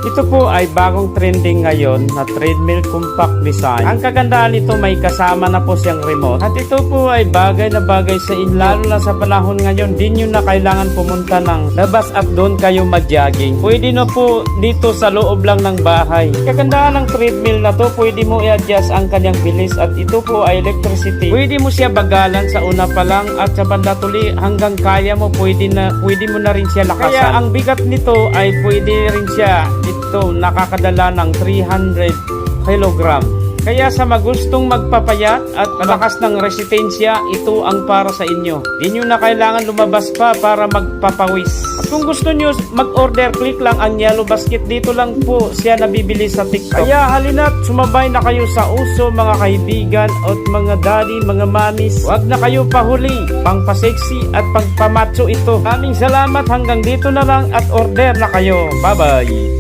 Ito po ay bagong trending ngayon na treadmill compact design. Ang kagandahan nito may kasama na po siyang remote. At ito po ay bagay na bagay sa inyo. Lalo na sa panahon ngayon, di nyo na kailangan pumunta ng labas at doon kayo mag-jogging. Pwede na po dito sa loob lang ng bahay. Kagandahan ng treadmill na to, pwede mo i-adjust ang kanyang bilis at ito po ay electricity. Pwede mo siya bagalan sa una pa lang at sa banda tuli hanggang kaya mo, pwede mo na rin siya lakasan. Kaya ang bigat nito ay pwede rin siya nakakadala ng 300 kilogram. Kaya sa magustong magpapayat at malakas ng resistensya, ito ang para sa inyo. Di nyo na kailangan lumabas pa para magpapawis. At kung gusto nyo mag-order, click lang ang yellow basket. Dito lang po siya nabibili sa TikTok. Kaya halina't sumabay na kayo sa uso mga kaibigan at mga daddy, mga mamis. Huwag na kayo pahuli, pangpa-sexy at pangpamacho ito. Maraming salamat, hanggang dito na lang at order na kayo. Bye-bye!